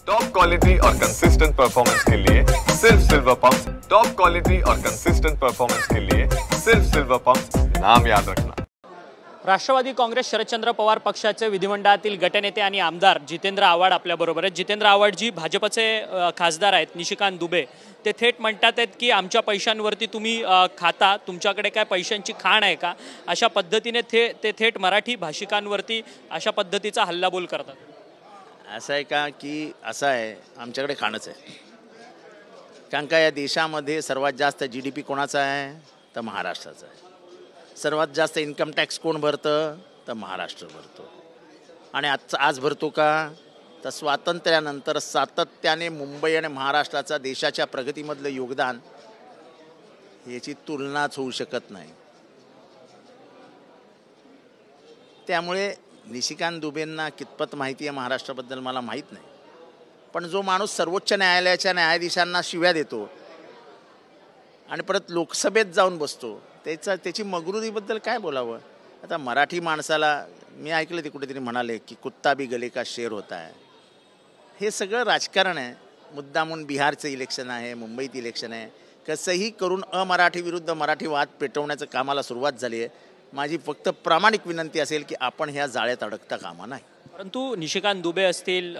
Top quality और consistent performance के लिए सिर्फ सिल्वर पंप्स। टॉप क्वालिटी और कंसिस्टेंट परफॉर्मेंस के लिए सिर्फ सिल्वर पंप्स, नाम याद रखना। राष्ट्रवादी काँग्रेस शरदचंद्र पवार पक्षाचे विधिमंडळातील गटनेते आणि आमदार जितेंद्र आव्हाड आपल्याबरोबर आहेत। जितेंद्र आव्हाड जी भाजपचे खासदार आहेत, निशिकांत दुबे, ते थेट म्हणतात आहेत की आमच्या पैशांवरती तुम्ही खाता, तुमच्याकडे काय पैशांची खाण आहे का, अशा पद्धतीने ते थेट मराठी भाषिकांवरती अशा पद्धतीचा हल्लाबोल करतात। असं आहे का की असं आहे, आमच्याकडे खाणच आहे। कारण का या देशामध्ये सर्वात जास्त GDP कोणाचा आहे तर महाराष्ट्राचा आहे। सर्वात जास्त इन्कम टॅक्स कोण भरतं तर महाराष्ट्र भरतो। आणि आज भरतो का तर स्वातंत्र्यानंतर सातत्याने मुंबई आणि महाराष्ट्राचा देशाच्या प्रगतीमधलं योगदान याची तुलनाच होऊ शकत नाही। त्यामुळे निशिकांत दुबेंना कितपत माहिती आहे महाराष्ट्राबद्दल मला माहीत नाही, पण जो माणूस सर्वोच्च न्यायालयाच्या न्यायाधीशांना शिव्या देतो आणि परत लोकसभेत जाऊन बसतो, त्याची मगरुरीबद्दल काय बोलावं। आता मराठी माणसाला मी ऐकलं ते कुठेतरी म्हणाले की कुत्ता भी गले का शेर होता है। हे सगळं राजकारण आहे। मुद्दामून बिहारचं इलेक्शन आहे, मुंबईत इलेक्शन आहे, कसंही करून अमराठी विरुद्ध मराठी वाद पेटवण्याचं कामाला सुरुवात झाली आहे। माझी फक्त प्रामाणिक विनंती असेल की आपण ह्या जाळ्यात अडकता कामा नाही। परंतु निशिकांत दुबे असतील,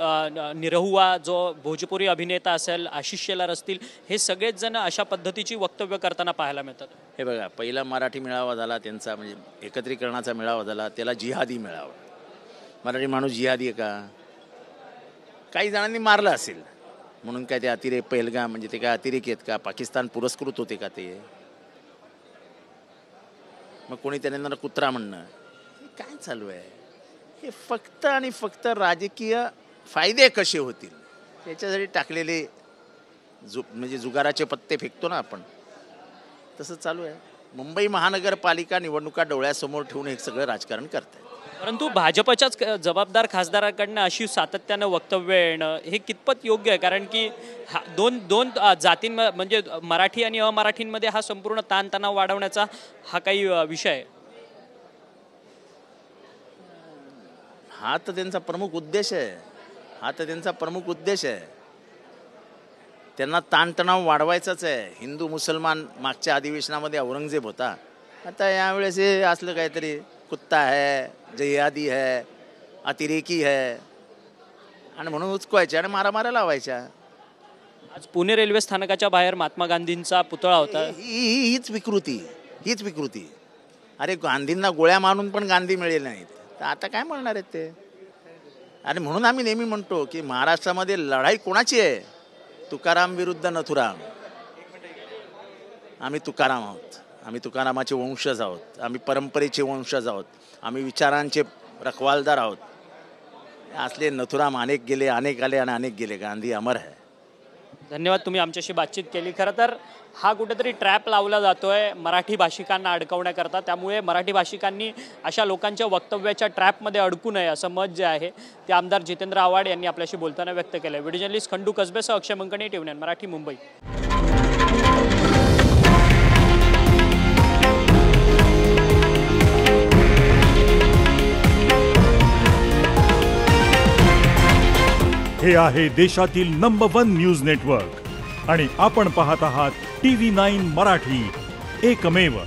निरहुआ जो भोजपुरी अभिनेता असेल, आशिष शेलार असतील, हे सगळेच जण अशा पद्धतीची वक्तव्य करताना पाहायला मिळतात। हे बघा, पहिला मराठी मेळावा झाला त्यांचा, म्हणजे एकत्रीकरणाचा मेळावा झाला, त्याला जिहादी मेळावा। मराठी माणूस जिहादी आहे का? काही जणांनी मारलं असेल म्हणून काय ते अतिरेक पहलगाम म्हणजे ते काय अतिरेक आहेत का? पाकिस्तान पुरस्कृत होते का ते? मग कोणी त्यांना कुत्रा म्हणणं, काय चालू आहे? हे फक्त आणि फक्त राजकीय फायदे कसे होतील त्याच्यासाठी टाकलेले म्हणजे जुगाराचे पत्ते फेकतो ना आपण, तसं चालू आहे। मुंबई महानगरपालिका निवडणुका डोळ्यासमोर ठेवून हे सगळं राजकारण करतात। परंतु भाजपच्याच जबाबदार खासदाराकडनं अशी सातत्यानं वक्तव्य येणं हे कितपत योग्य आहे? कारण की दोन जातीं म्हणजे मराठी आणि अमराठींमध्ये हा संपूर्ण ताणतणाव वाढवण्याचा हा काही विषय आहे। हा तर त्यांचा प्रमुख उद्देश आहे। त्यांना ताणतणाव वाढवायचाच आहे। हिंदू मुसलमान मागच्या अधिवेशनामध्ये औरंगजेब होता, आता यावेळेस हे असलं काहीतरी कुत्ता है, जिहादी है, अतिरेकी है, आणि म्हणून उचकवायचे आणि मारामाऱ्या लावायच्या। आज पुणे रेल्वे स्थानकाच्या बाहेर महात्मा गांधींचा पुतळा होता। हीच विकृती। अरे गांधींना गोळ्या मारून पण गांधी मिळेल नाहीत, तर आता काय म्हणणार आहेत ते? आणि म्हणून आम्ही नेहमी म्हणतो की महाराष्ट्रामध्ये लढाई कोणाची आहे? तुकाराम विरुद्ध नथुराम। आम्ही तुकाराम आहोत, आम्ही तुकारामाचे वंशज आहोत, आम्ही परंपरेचे वंशज आहोत, आम्ही विचारांचे रखवालदार आहोत। असले नथुराम अनेक गेले, अनेक आले आणि अनेक गेले, गांधी अमर आहे। धन्यवाद, तुम्ही आमच्याशी बातचीत केली। खरं तर हा कुठेतरी ट्रॅप लावला जातोय मराठी भाषिकांना अडकवण्याकरता, त्यामुळे मराठी भाषिकांनी अशा लोकांच्या वक्तव्याच्या ट्रॅपमध्ये अडकू नये असं मत जे आहे ते आमदार जितेंद्र आव्हाड यांनी आपल्याशी बोलताना व्यक्त केलं। व्हिडिओ जर्नलिस्ट खंडू कसबेसह अक्षय मंकणे, TVN मराठी, मुंबई। हे आहे देशातील नंबर 1 न्यूज नेटवर्क आणि आपण पाहत आहात TV9 मराठी, एकमेव।